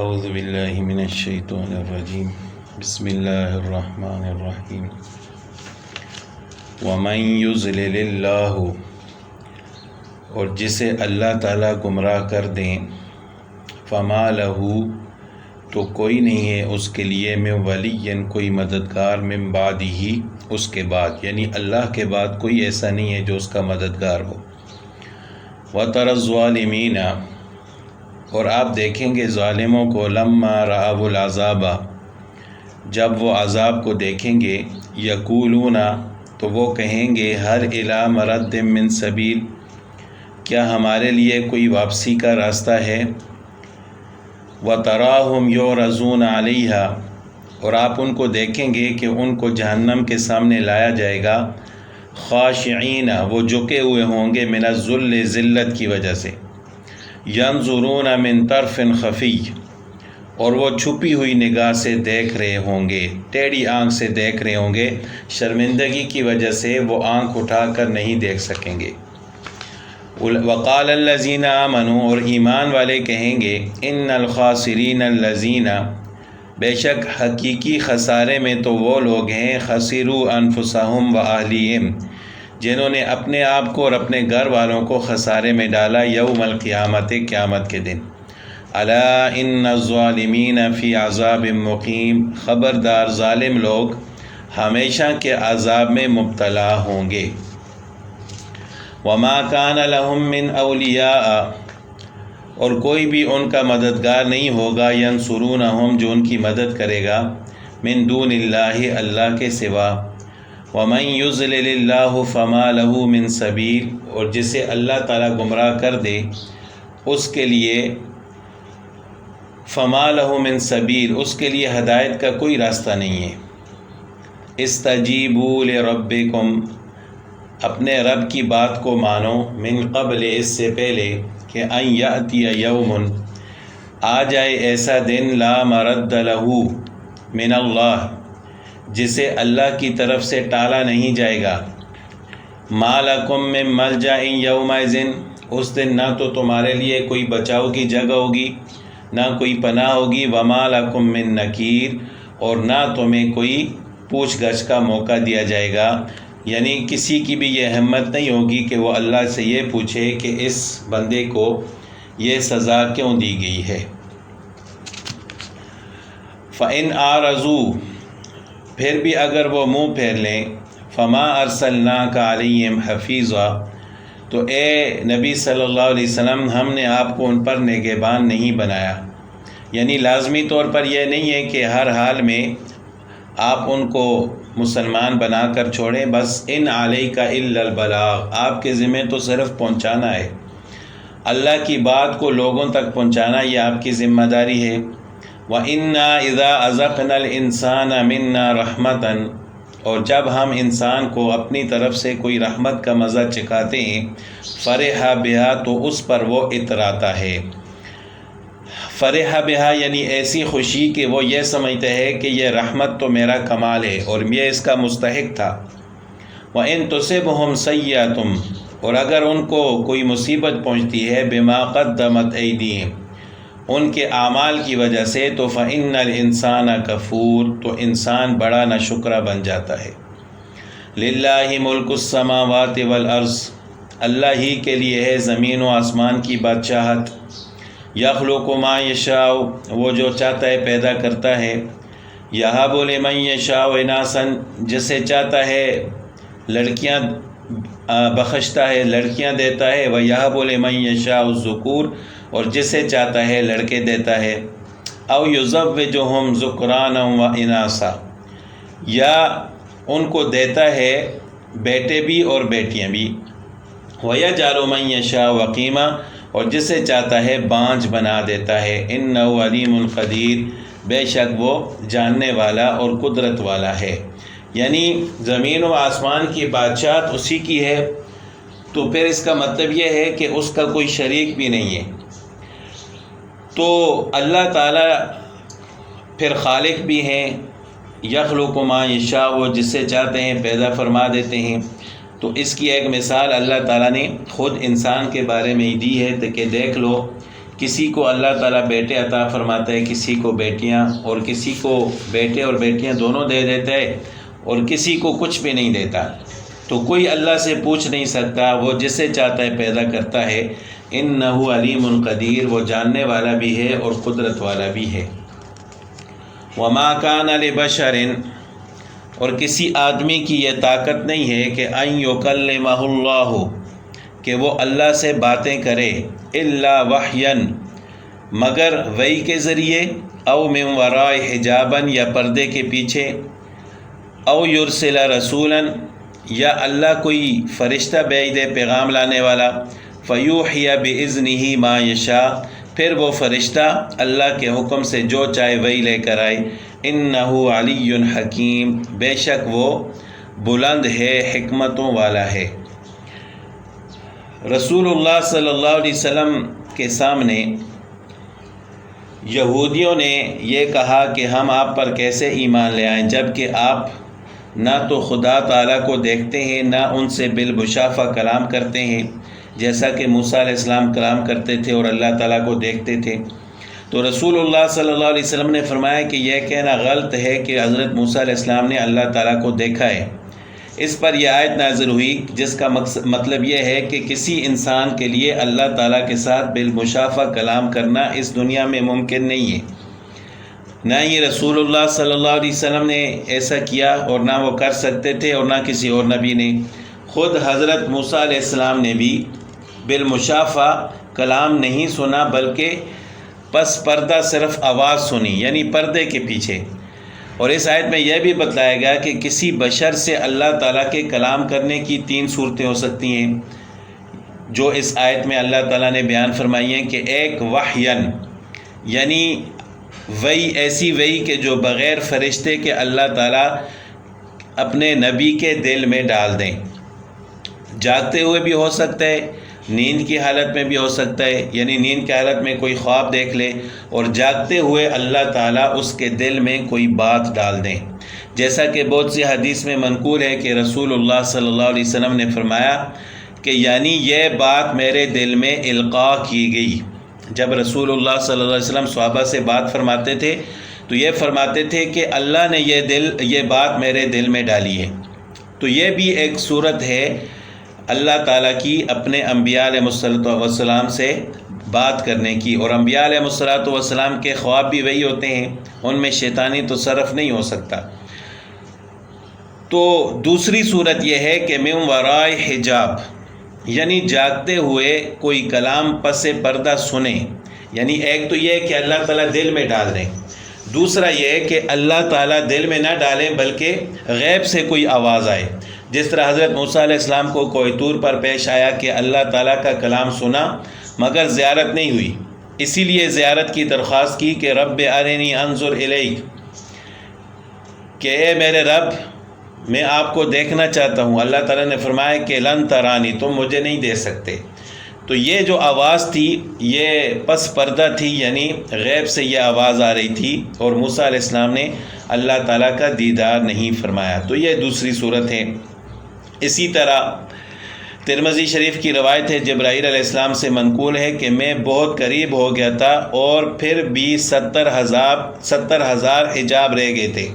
اعوذ باللہ من الشیطان الرجیم بسم اللہ الرحمن الرحیم ومن یضلل اللہ، اور جسے اللہ تعالیٰ گمراہ کر دیں، فما لہ، تو کوئی نہیں ہے اس کے لیے، من ولی، کوئی مددگار، من بعدہ، اس کے بعد، یعنی اللہ کے بعد کوئی ایسا نہیں ہے جو اس کا مددگار ہو۔ وَتَرَى الظَّالِمِينَ، اور آپ دیکھیں گے ظالموں کو، لما رأوا العذاب، جب وہ عذاب کو دیکھیں گے، یقولون، تو وہ کہیں گے، هل إلی مرد من سبیل، کیا ہمارے لیے کوئی واپسی کا راستہ ہے؟ وَتَرَاهُمْ يُعْرَضُونَ عَلَيْهَا، اور آپ ان کو دیکھیں گے کہ ان کو جہنم کے سامنے لایا جائے گا، خاشعین، وہ جھکے ہوئے ہوں گے، من الذل، ذلت کی وجہ سے، ینظرون من طرف خفی، اور وہ چھپی ہوئی نگاہ سے دیکھ رہے ہوں گے، ٹیڑھی آنکھ سے دیکھ رہے ہوں گے، شرمندگی کی وجہ سے وہ آنکھ اٹھا کر نہیں دیکھ سکیں گے۔ وقال الذین آمنوا، اور ایمان والے کہیں گے، ان الخاسرین الذین، بے شک حقیقی خسارے میں تو وہ لوگ ہیں، خسروا انفسہم واہلیہم، جنہوں نے اپنے آپ کو اور اپنے گھر والوں کو خسارے میں ڈالا، یوم القیامت، قیامت کے دن۔ الا ان الظالمین فی عذاب مقیم، خبردار ظالم لوگ ہمیشہ کے عذاب میں مبتلا ہوں گے۔ وما کان لہم من اولیاء، اور کوئی بھی ان کا مددگار نہیں ہوگا، ینصرونہم، جو ان کی مدد کرے گا، من دون اللہ، اللہ کے سوا۔ ومن یضلل اللہ فما لہ من سبیل، اور جسے اللہ تعالیٰ گمراہ کر دے اس کے لیے، فما لہ من سبیل، اس کے لیے ہدایت کا کوئی راستہ نہیں ہے۔ استجیبوا لربکم، اپنے رب کی بات کو مانو، من قبل، اس سے پہلے، کہ ان یأتی یوم، آ جائے ایسا دن، لا مرد لہ من اللہ، جسے اللہ کی طرف سے ٹالا نہیں جائے گا، ما لکم من ملجأ یومئذ، اس دن نہ تو تمہارے لیے کوئی بچاؤ کی جگہ ہوگی، نہ کوئی پناہ ہوگی، وما لکم من نکیر، اور نہ تمہیں کوئی پوچھ گچھ کا موقع دیا جائے گا، یعنی کسی کی بھی یہ ہمت نہیں ہوگی کہ وہ اللہ سے یہ پوچھے کہ اس بندے کو یہ سزا کیوں دی گئی ہے۔ فَإِنْ أَعْرَضُوا، پھر بھی اگر وہ منہ پھیر لیں، فَمَا أَرْسَلْنَاكَ عَلَيْهِمْ حَفِيظًا، تو اے نبی صلی اللہ علیہ وسلم، ہم نے آپ کو ان پر نگہبان نہیں بنایا، یعنی لازمی طور پر یہ نہیں ہے کہ ہر حال میں آپ ان کو مسلمان بنا کر چھوڑیں، بس ان علیک الا البلاغ، آپ کے ذمہ تو صرف پہنچانا ہے، اللہ کی بات کو لوگوں تک پہنچانا، یہ آپ کی ذمہ داری ہے۔ وَإِنَّا إِذَا أَذَقْنَا الْإِنسَانَ مِنَّا رَحْمَةً، اور جب ہم انسان کو اپنی طرف سے کوئی رحمت کا مزہ چکھاتے ہیں، فَرِحَ بِهَا، تو اس پر وہ اتراتا ہے، فرح بہا، یعنی ایسی خوشی کہ وہ یہ سمجھتے ہے کہ یہ رحمت تو میرا کمال ہے اور یہ اس کا مستحق تھا۔ وَإِن تُصِبْهُمْ سَيِّئَةٌ، اور اگر ان کو کوئی مصیبت پہنچتی ہے، بِمَا قَدَّمَتْ أَيْدِيهِمْ، ان کے اعمال کی وجہ سے، تو فَإِنَّ الْإِنسَانَ كَفُورٌ، تو انسان بڑا ناشکرا بن جاتا ہے۔ لِلَّهِ مُلْكُ السَّمَاوَاتِ وَالْأَرْضِ، اللہ ہی کے لیے ہے زمین و آسمان کی بادشاہت۔ یخلق ما یشاء، وہ جو چاہتا ہے پیدا کرتا ہے، یہب لمن یشاء اناثا، جسے چاہتا ہے لڑکیاں بخشتا ہے، لڑکیاں دیتا ہے، ویہب لمن یشاء الذکور، اور جسے چاہتا ہے لڑکے دیتا ہے، او یزوجہم ذکرانا و اناثا، یا ان کو دیتا ہے بیٹے بھی اور بیٹیاں بھی، ویجعل من یشاء وقیما، اور جسے چاہتا ہے بانجھ بنا دیتا ہے، انہ علیم قدیر، بے شک وہ جاننے والا اور قدرت والا ہے۔ یعنی زمین و آسمان کی بادشاہت اسی کی ہے، تو پھر اس کا مطلب یہ ہے کہ اس کا کوئی شریک بھی نہیں ہے۔ تو اللہ تعالیٰ پھر خالق بھی ہیں، یخلق ما یشاء، وہ جسے چاہتے ہیں پیدا فرما دیتے ہیں۔ تو اس کی ایک مثال اللہ تعالیٰ نے خود انسان کے بارے میں دی ہے کہ دیکھ لو کسی کو اللہ تعالیٰ بیٹے عطا فرماتا ہے، کسی کو بیٹیاں، اور کسی کو بیٹے اور بیٹیاں دونوں دے دیتا ہے، اور کسی کو کچھ بھی نہیں دیتا۔ تو کوئی اللہ سے پوچھ نہیں سکتا، وہ جسے چاہتا ہے پیدا کرتا ہے۔ انہ علیم قدیر، وہ جاننے والا بھی ہے اور قدرت والا بھی ہے۔ وما کان لبشر، اور کسی آدمی کی یہ طاقت نہیں ہے کہ ان یکلمہ اللہ، کہ وہ اللہ سے باتیں کرے، الا وحیا، مگر وحی کے ذریعے، او من وراء حجابا، یا پردے کے پیچھے، او یرسل رسولا، یا اللہ کوئی فرشتہ بھیج دے پیغام لانے والا، فیوحی باذنہ ما یشاء، پھر وہ فرشتہ اللہ کے حکم سے جو چاہے وہی لے کر آئے۔ انہ علی حکیم، بے شک وہ بلند ہے، حکمتوں والا ہے۔ رسول اللہ صلی اللہ علیہ وسلم کے سامنے یہودیوں نے یہ کہا کہ ہم آپ پر کیسے ایمان لے آئیں، جب کہ آپ نہ تو خدا تعالیٰ کو دیکھتے ہیں، نہ ان سے بالمشافہ کلام کرتے ہیں، جیسا کہ موسیٰ علیہ السلام کلام کرتے تھے اور اللہ تعالیٰ کو دیکھتے تھے۔ تو رسول اللہ صلی اللہ علیہ وسلم نے فرمایا کہ یہ کہنا غلط ہے کہ حضرت موسیٰ علیہ السلام نے اللہ تعالیٰ کو دیکھا ہے۔ اس پر یہ آیت نازل ہوئی، جس کا مطلب یہ ہے کہ کسی انسان کے لیے اللہ تعالیٰ کے ساتھ بالمشافہ کلام کرنا اس دنیا میں ممکن نہیں ہے۔ نہ ہی رسول اللہ صلی اللہ علیہ وسلم نے ایسا کیا، اور نہ وہ کر سکتے تھے، اور نہ کسی اور نبی نے۔ خود حضرت موسیٰ علیہ السلام نے بھی بالمشافہ کلام نہیں سنا، بلکہ پس پردہ صرف آواز سنی، یعنی پردے کے پیچھے۔ اور اس آیت میں یہ بھی بتلایا گیا کہ کسی بشر سے اللہ تعالیٰ کے کلام کرنے کی 3 صورتیں ہو سکتی ہیں، جو اس آیت میں اللہ تعالیٰ نے بیان فرمائی ہیں، کہ ایک وحین، یعنی وحی، ایسی وحی کہ جو بغیر فرشتے کے اللہ تعالیٰ اپنے نبی کے دل میں ڈال دیں۔ جاگتے ہوئے بھی ہو سکتا ہے، نیند کی حالت میں بھی ہو سکتا ہے، یعنی نیند کی حالت میں کوئی خواب دیکھ لے، اور جاگتے ہوئے اللہ تعالیٰ اس کے دل میں کوئی بات ڈال دیں، جیسا کہ بہت سی حدیث میں منقول ہے کہ رسول اللہ صلی اللہ علیہ وسلم نے فرمایا کہ یعنی یہ بات میرے دل میں القاء کی گئی۔ جب رسول اللہ صلی اللہ علیہ وسلم صحابہ سے بات فرماتے تھے تو یہ فرماتے تھے کہ اللہ نے یہ بات میرے دل میں ڈالی ہے۔ تو یہ بھی ایک صورت ہے اللہ تعالیٰ کی اپنے انبیاء علیہ السلام سے بات کرنے کی، اور انبیاء علیہ السلام کے خواب بھی وہی ہوتے ہیں، ان میں شیطانی تصرف نہیں ہو سکتا۔ تو دوسری صورت یہ ہے کہ من وراء حجاب، یعنی جاگتے ہوئے کوئی کلام پس پردہ سنیں، یعنی ایک تو یہ کہ اللہ تعالیٰ دل میں ڈال دیں، دوسرا یہ کہ اللہ تعالیٰ دل میں نہ ڈالیں بلکہ غیب سے کوئی آواز آئے، جس طرح حضرت موسیٰ علیہ السلام کو کوہ طور پر پیش آیا کہ اللہ تعالیٰ کا کلام سنا مگر زیارت نہیں ہوئی، اسی لیے زیارت کی درخواست کی کہ رب ارنی انظر الیک، کہ اے میرے رب میں آپ کو دیکھنا چاہتا ہوں۔ اللہ تعالیٰ نے فرمایا کہ لن ترانی، تم مجھے نہیں دیکھ سکتے۔ تو یہ جو آواز تھی یہ پس پردہ تھی، یعنی غیب سے یہ آواز آ رہی تھی، اور موسیٰ علیہ السلام نے اللہ تعالیٰ کا دیدار نہیں فرمایا۔ تو یہ دوسری صورت ہے۔ اسی طرح ترمذی شریف کی روایت ہے، جبرائیل علیہ السلام سے منقول ہے کہ میں بہت قریب ہو گیا تھا اور پھر بھی 70,000 حجاب رہ گئے تھے،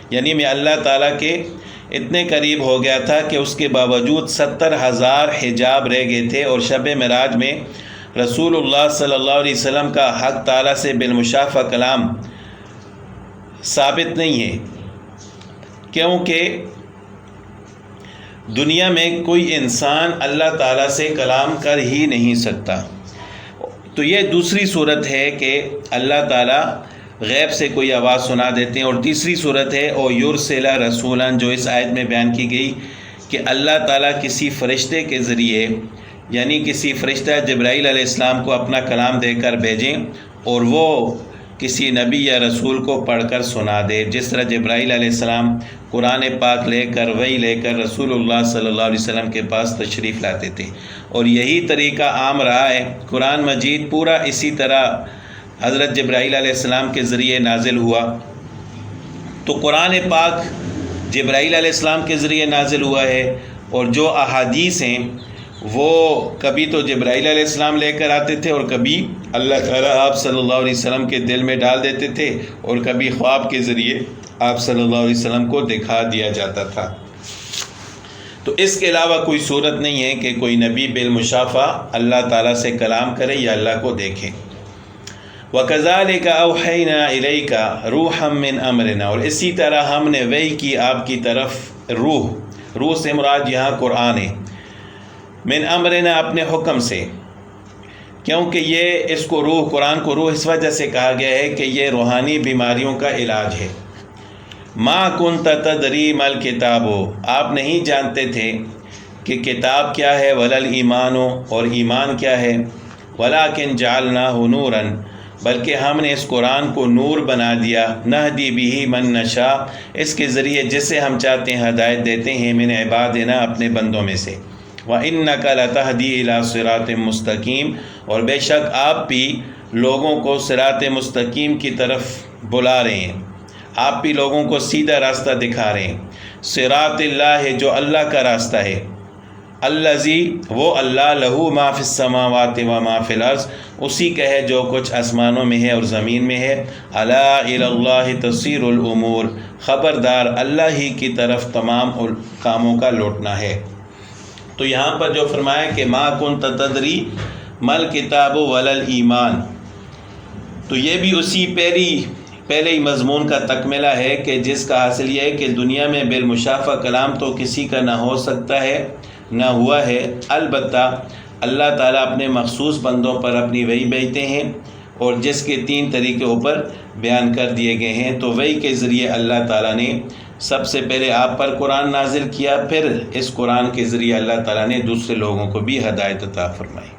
یعنی میں اللہ تعالیٰ کے اتنے قریب ہو گیا تھا کہ اس کے باوجود 70,000 حجاب رہ گئے تھے۔ اور شب معراج میں رسول اللہ صلی اللہ علیہ وسلم کا حق تعالیٰ سے بالمشافہ کلام ثابت نہیں ہے، کیونکہ دنیا میں کوئی انسان اللہ تعالیٰ سے کلام کر ہی نہیں سکتا۔ تو یہ دوسری صورت ہے کہ اللہ تعالیٰ غیب سے کوئی آواز سنا دیتے ہیں۔ اور تیسری صورت ہے او یرسل رسولا، جو اس آیت میں بیان کی گئی کہ اللہ تعالیٰ کسی فرشتے کے ذریعے، یعنی کسی فرشتہ جبرائیل علیہ السلام کو اپنا کلام دے کر بھیجیں اور وہ کسی نبی یا رسول کو پڑھ کر سنا دے، جس طرح جبرائیل علیہ السلام قرآن پاک لے کر وحی لے کر رسول اللہ صلی اللہ علیہ وسلم کے پاس تشریف لاتے تھے۔ اور یہی طریقہ عام رہا ہے۔ قرآن مجید پورا اسی طرح حضرت جبرائیل علیہ السلام کے ذریعے نازل ہوا۔ تو قرآن پاک جبرائیل علیہ السلام کے ذریعے نازل ہوا ہے، اور جو احادیث ہیں وہ کبھی تو جبرائیل علیہ السلام لے کر آتے تھے اور کبھی اللہ تعالیٰ آپ صلی اللہ علیہ وسلم کے دل میں ڈال دیتے تھے اور کبھی خواب کے ذریعے آپ صلی اللہ علیہ وسلم کو دکھا دیا جاتا تھا۔ تو اس کے علاوہ کوئی صورت نہیں ہے کہ کوئی نبی بالمشافہ اللہ تعالیٰ سے کلام کرے یا اللہ کو دیکھے۔ وَكَذَلِكَ أَوْحَيْنَا إِلَيْكَ رُوحًا مِّنْ أَمْرِنَا، اور اسی طرح ہم نے وحی کی آپ کی طرف روح سے مراد یہاں قرآن ہے، من امرنا اپنے حکم سے، کیونکہ یہ اس کو روح، قرآن کو روح اس وجہ سے کہا گیا ہے کہ یہ روحانی بیماریوں کا علاج ہے۔ ما کنت تدری مل کتابو، آپ نہیں جانتے تھے کہ کتاب کیا ہے، ولا الایمان، اور ایمان کیا ہے، ولکن جعلناہ نورا، بلکہ ہم نے اس قرآن کو نور بنا دیا، نہدی بہ من نشاء، اس کے ذریعے جسے ہم چاہتے ہیں ہدایت دیتے ہیں، من عبادنا اپنے بندوں میں سے، وَإِنَّكَ لَتَهْدِي إِلَىٰ صِرَاطٍ مُسْتَقِيمٍ، اور بے شک آپ بھی لوگوں کو صراط مستقیم کی طرف بلا رہے ہیں، آپ بھی لوگوں کو سیدھا راستہ دکھا رہے ہیں۔ صراط اللہ، جو اللہ کا راستہ ہے، الذی، وہ اللہ، لہو ما فی السماوات و ما فی الارض، اسی کا ہے جو کچھ آسمانوں میں ہے اور زمین میں ہے، الا الی اللہ تصیر الامور، خبردار اللہ ہی کی طرف تمام کاموں کا لوٹنا ہے۔ تو یہاں پر جو فرمایا کہ ما کنت تدری مل کتاب ولا الایمان، تو یہ بھی اسی پہلے ہی مضمون کا تکملہ ہے کہ جس کا حاصل یہ ہے کہ دنیا میں بالمشافہ کلام تو کسی کا نہ ہو سکتا ہے نہ ہوا ہے، البتہ اللہ تعالیٰ اپنے مخصوص بندوں پر اپنی وحی بھیجتے ہیں، اور جس کے 3 طریقے اوپر بیان کر دیے گئے ہیں۔ تو وحی کے ذریعے اللہ تعالیٰ نے سب سے پہلے آپ پر قرآن نازل کیا، پھر اس قرآن کے ذریعے اللہ تعالیٰ نے دوسرے لوگوں کو بھی ہدایت عطا فرمائی۔